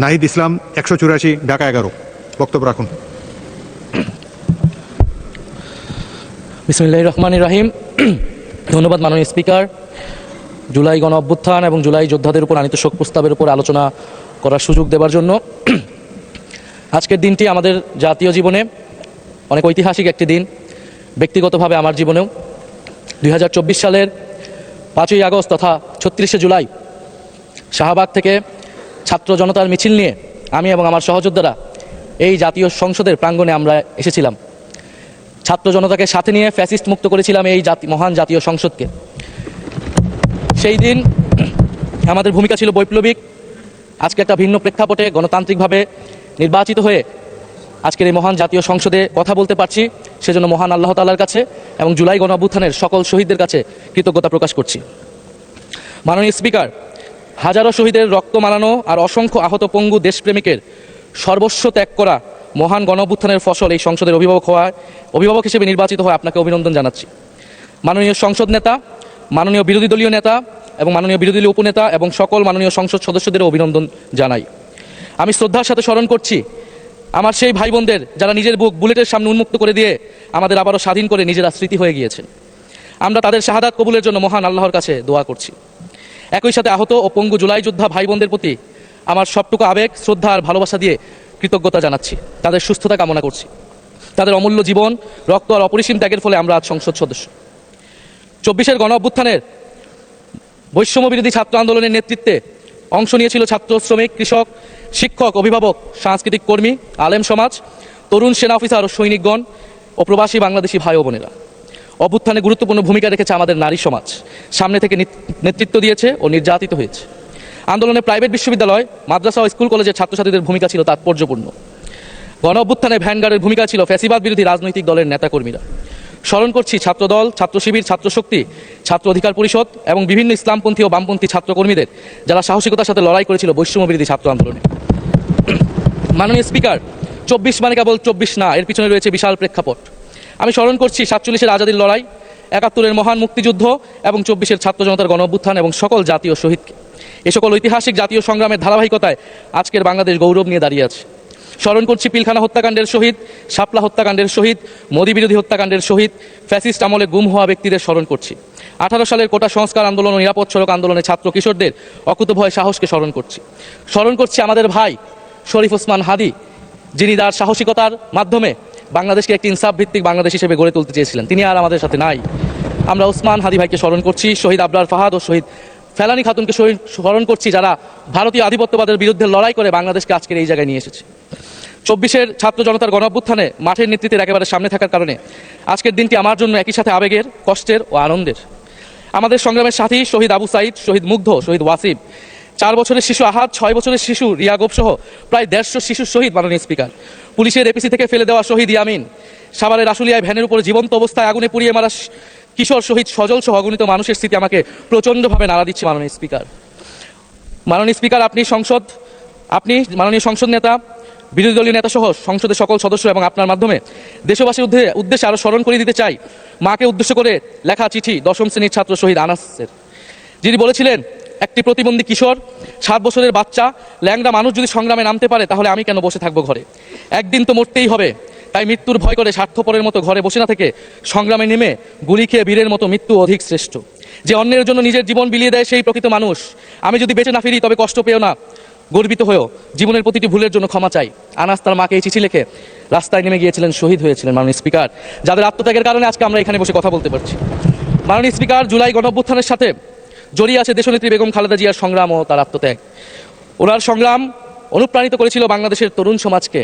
নাহিদ ইসলাম 184 ঢাকা 11 বক্তব্য রাখুন। বিসমিল্লাহির রহমানির রহিম। ধন্যবাদ মাননীয় স্পিকার। জুলাই গণ অভ্যুত্থান এবং জুলাই যোদ্ধাদের উপর আনিত শোক প্রস্তাবের উপর আলোচনা করার সুযোগ দেওয়ার জন্য। আজকের দিনটি আমাদের জাতীয় জীবনে অনেক ঐতিহাসিক একটি দিন, ব্যক্তিগতভাবে আমার জীবনেও। 2024 সালের 5ই আগস্ট তথা 36শে জুলাই শাহবাগ থেকে ছাত্র জনতার মিছিল নিয়ে আমি এবং আমার সহযোদ্ধারা এই জাতীয় সংসদের প্রাঙ্গণে আমরা এসেছিলাম। ছাত্র জনতাকে সাথে নিয়ে ফ্যাসিস্ট মুক্ত করেছিলাম এই মহান জাতীয় সংসদকে। সেই দিন আমাদের ভূমিকা ছিল বৈপ্লবিক। আজকে একটা ভিন্ন প্রেক্ষাপটে গণতান্ত্রিকভাবে নির্বাচিত হয়ে আজকের এই মহান জাতীয় সংসদে কথা বলতে পারছি, সেজন্য মহান আল্লাহ তাআলার কাছে এবং জুলাই গণ অভ্যুত্থানের সকল শহীদদের কাছে কৃতজ্ঞতা প্রকাশ করছি। মাননীয় স্পিকার, হাজারো শহীদের রক্ত মালানো আর অসংখ্য আহত পঙ্গু দেশপ্রেমিকের সর্বস্ব ত্যাগ করা মহান গণ অভ্যুত্থানের ফসল এই সংসদের অভিভাবক হিসেবে নির্বাচিত হয়ে আপনাকে অভিনন্দন জানাচ্ছি। মাননীয় সংসদ নেতা, মাননীয় বিরোধী দলীয় নেতা এবং মাননীয় বিরোধী দলীয় উপনেতা এবং সকল মাননীয় সংসদ সদস্যদেরও অভিনন্দন জানাই। আমি শ্রদ্ধার সাথে স্মরণ করছি আমার সেই ভাই বোনদের যারা নিজের বুক বুলেটের সামনে উন্মুক্ত করে দিয়ে আমাদের আবারও স্বাধীন করে নিজেরা স্মৃতি হয়ে গিয়েছেন। আমরা তাদের শাহাদাত কবুলের জন্য মহান আল্লাহর কাছে দোয়া করছি। একই সাথে আহত ও পঙ্গু জুলাই যোদ্ধা ভাই বোনদের প্রতি আমার সবটুকু আবেগ, শ্রদ্ধা আর ভালোবাসা দিয়ে কৃতজ্ঞতা জানাচ্ছি। তাদের সুস্থতা কামনা করছি। তাদের অমূল্য জীবন, রক্ত আর অপরিসীম ত্যাগের ফলে আমরা আজ সংসদ সদস্য। 24-এর গণ অভ্যুত্থানের বৈষম্য বিরোধী ছাত্র আন্দোলনের নেতৃত্বে অংশ নিয়েছিল ছাত্র, শ্রমিক, কৃষক, শিক্ষক, অভিভাবক, সাংস্কৃতিক কর্মী, আলেম সমাজ, তরুণ সেনা অফিসার ও সৈনিকগণ ও প্রবাসী বাংলাদেশি ভাই ও বোনেরা। অভ্যুত্থানে গুরুত্বপূর্ণ ভূমিকা রেখেছে আমাদের নারী সমাজ, সামনে থেকে নেতৃত্ব দিয়েছে ও নির্যাতিত হয়েছে। আন্দোলনে প্রাইভেট বিশ্ববিদ্যালয়, মাদ্রাসা ও স্কুল কলেজের ছাত্রছাত্রীদের ভূমিকা ছিল তাৎপর্যপূর্ণ। গণ অভ্যুত্থানে ভ্যানগার্ডের ভূমিকা ছিল ফ্যাসিবাদ বিরোধী রাজনৈতিক দলের নেতাকর্মীরা। স্মরণ করছি ছাত্রদল, ছাত্র শিবির, ছাত্র শক্তি, ছাত্র অধিকার পরিষদ এবং বিভিন্ন ইসলামপন্থী ও বামপন্থী ছাত্রকর্মীদের যারা সাহসিকতার সাথে লড়াই করেছিল বৈষম্য বিরোধী ছাত্র আন্দোলনে। মাননীয় স্পিকার, 24 মানে কেবল 24 না, এর পিছনে রয়েছে বিশাল প্রেক্ষাপট। আমি স্মরণ করছি 47-এর আজাদির লড়াই, 71-এর মহান মুক্তিযুদ্ধ এবং 24-এর ছাত্র জনতার গণ অভ্যুত্থান এবং সকল জাতীয় শহীদকে। এ সকল ঐতিহাসিক জাতীয় সংগ্রামের ধারাবাহিকতায় আজকের বাংলাদেশ গৌরব নিয়ে দাঁড়িয়ে আছে। স্মরণ করছি পিলখানা হত্যাকাণ্ডের শহীদ, শাপলা হত্যাকাণ্ডের শহীদ, মোদী বিরোধী হত্যাকাণ্ডের শহীদ, ফ্যাসিস্ট আমলে গুম হওয়া ব্যক্তিদের স্মরণ করছি। 18 সালের কোটা সংস্কার আন্দোলন ও নিরাপদ সড়ক আন্দোলনে ছাত্র কিশোরদের অকুতভয় সাহসকে স্মরণ করছি। স্মরণ করছি আমাদের ভাই শরীফ ওসমান হাদি, যিনি তার সাহসিকতার মাধ্যমে বাংলাদেশকে একটি ইনসাফ ভিত্তিক বাংলাদেশ হিসেবে গড়ে তুলতে চেয়েছিলেন। তিনি আর আমাদের সাথে নাই। আমরা ওসমান হাদি ভাইকে স্মরণ করছি। শহীদ আবরার ফাহাদ ও শহীদ ফেলানী খাতুনকে স্মরণ করছি, যারা ভারতীয় আধিপত্যবাদের বিরুদ্ধে লড়াই করে বাংলাদেশকে আজকের এই জায়গায় নিয়ে এসেছে। 24-এর ছাত্র জনতার গণ অভ্যুত্থানে মাঠের নেতৃত্বের একেবারে সামনে থাকার কারণে আজকের দিনটি আমার জন্য একই সাথে আবেগের, কষ্টের ও আনন্দের। আমাদের সংগ্রামের সাথী শহীদ আবু সাইদ, শহীদ মুগ্ধ, শহীদ ওয়াসিব, 4 বছরের শিশু আহাদ, 6 বছরের শিশু রিয়া গোপ সহ প্রায় 150 শিশুর শহীদ মাননীয় স্পিকার। পুলিশের এপিসি থেকে ফেলে দেওয়া শহীদ ইয়ামিন, সাভারের আশুলিয়ায় ভ্যানের উপর জীবন্ত অবস্থায় আগুনে পুড়িয়ে মারা কিশোর শহীদ সজল সহ অগণিত মানুষের স্মৃতি আমাকে প্রচণ্ডভাবে নাড়া দিচ্ছে মাননীয় স্পিকার। মাননীয় স্পিকার, আপনি মাননীয় সংসদ নেতা, বিরোধী দলীয় নেতা সহ সংসদের সকল সদস্য এবং আপনার মাধ্যমে দেশবাসীর উদ্দেশ্যে আরও স্মরণ করে দিতে চাই মাকে উদ্দেশ্য করে লেখা চিঠি 10ম শ্রেণীর ছাত্র শহীদ আনাসের, যিনি বলেছিলেন, একটি প্রতিবন্ধী কিশোর, 7 বছরের বাচ্চা, ল্যাংড়া মানুষ যদি সংগ্রামে নামতে পারে তাহলে আমি কেন বসে থাকবো ঘরে? একদিন তো মরতেই হবে, তাই মৃত্যুর ভয় করে স্বার্থপরের মতো ঘরে বসে না থেকে সংগ্রামে নেমে গুলি খেয়ে বীরের মতো মৃত্যু অধিক শ্রেষ্ঠ। যে অন্যের জন্য নিজের জীবন বিলিয়ে দেয় সেই প্রকৃত মানুষ। আমি যদি বেঁচে না ফিরি তবে কষ্ট পেও না, গর্বিত হয়েও জীবনের প্রতিটি ভুলের জন্য ক্ষমা চাই। আনাস তার মাকে এই চিঠি লিখে রাস্তায় নেমে গিয়েছিলেন, শহীদ হয়েছিলেন মাননীয় স্পিকার, যাদের আত্মত্যাগের কারণে আজকে আমরা এখানে বসে কথা বলতে পারছি। মাননীয় স্পিকার, জুলাই গণ অভ্যুত্থানের সাথে জড়িয়ে আছে দেশনেত্রী বেগম খালেদা জিয়ার সংগ্রাম ও তার আত্মত্যাগ। ওনার সংগ্রাম অনুপ্রাণিত করেছিল বাংলাদেশের তরুণ সমাজকে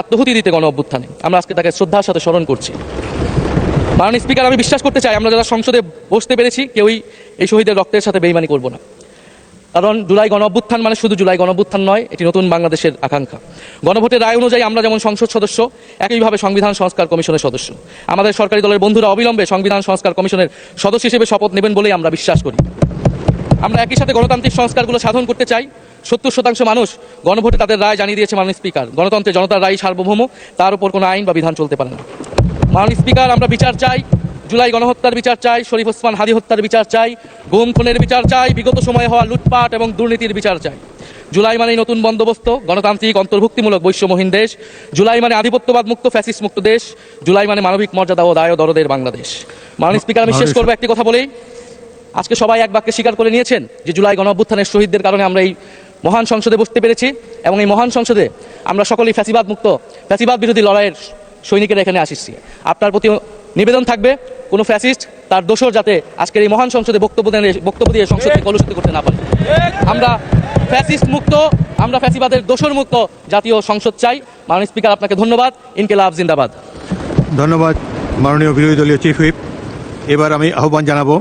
আত্মহুতি দিতে গণ অভ্যুত্থানে। আমরা আজকে তাকে শ্রদ্ধার সাথে স্মরণ করছি। মাননীয় স্পিকার, আমি বিশ্বাস করতে চাই আমরা যারা সংসদে বসতে পেরেছি কেউই এই শহীদের রক্তের সাথে বেইমানি করব না। কারণ জুলাই গণ অভ্যুত্থান মানে শুধু জুলাই গণ অভ্যুত্থান নয়, এটি নতুন বাংলাদেশের আকাঙ্ক্ষা। গণভোটের রায় অনুযায়ী আমরা যেমন সংসদ সদস্য, একইভাবে সংবিধান সংস্কার কমিশনের সদস্য। আমাদের সরকারি দলের বন্ধুরা অবিলম্বে সংবিধান সংস্কার কমিশনের সদস্য হিসেবে শপথ নেবেন বলেই আমরা বিশ্বাস করি। আমরা একই সাথে গণতান্ত্রিক সংস্কারগুলো সাধন করতে চাই। 70% মানুষ গণভোটে তাদের রায় জানিয়ে দিয়েছে মাননীয় স্পিকার। গণতন্ত্রে জনতার রায় সার্বভৌম, তার উপর কোনো আইন বা বিধান চলতে পারে না। মাননীয় স্পিকার, আমরা বিচার চাই, জুলাই গণহত্যার বিচার চাই, শরীফ ওসমান হাদি হত্যার বিচার চাই, গুম খুনের বিচার চাই, বিগত সময়ে হওয়া লুটপাট এবং দুর্নীতির বিচার চাই। জুলাই মানেই নতুন বন্দোবস্ত, গণতান্ত্রিক অন্তর্ভুক্তিমূলক বৈশ্যমহীন দেশ। জুলাই মানে আধিপত্যবাদ মুক্ত ফ্যাসিস্ট মুক্ত দেশ। জুলাই মানে মানবিক মর্যাদা ও দায় ও দরদের বাংলাদেশ। মাননীয় স্পিকার, আমি শেষ করবো একটি কথা বলেই। আজকে সবাই এক বাক্যে স্বীকার করে নিয়েছেন যে জুলাই গণঅভ্যুত্থানের শহীদদের কারণে আমরা এই মহান সংসদে বসতে পেরেছি এবং এই মহান সংসদে আমরা সকলেই ফ্যাসিবাদ মুক্ত, ফ্যাসিবাদ বিরোধী লড়াইয়ের সৈনিকেরা এখানে আসিছি। আপনার প্রতি নিবেদন থাকবে, কোনো ফ্যাসিস্ট তার দোসর যাতে আজকের এই মহান সংসদে বক্তব্য দিয়ে সংসদকে কলুষিত করতে না পারে। আমরা ফ্যাসিস্ট মুক্ত, আমরা ফ্যাসিবাদের দোসর মুক্ত জাতীয় সংসদ চাই। মাননীয় স্পিকার, আপনাকে ধন্যবাদ। ইনকিলাব জিন্দাবাদ। ধন্যবাদ মাননীয় বিরোধী দলীয় চিফ হুইপ। এবার আমি আহ্বান জানাবো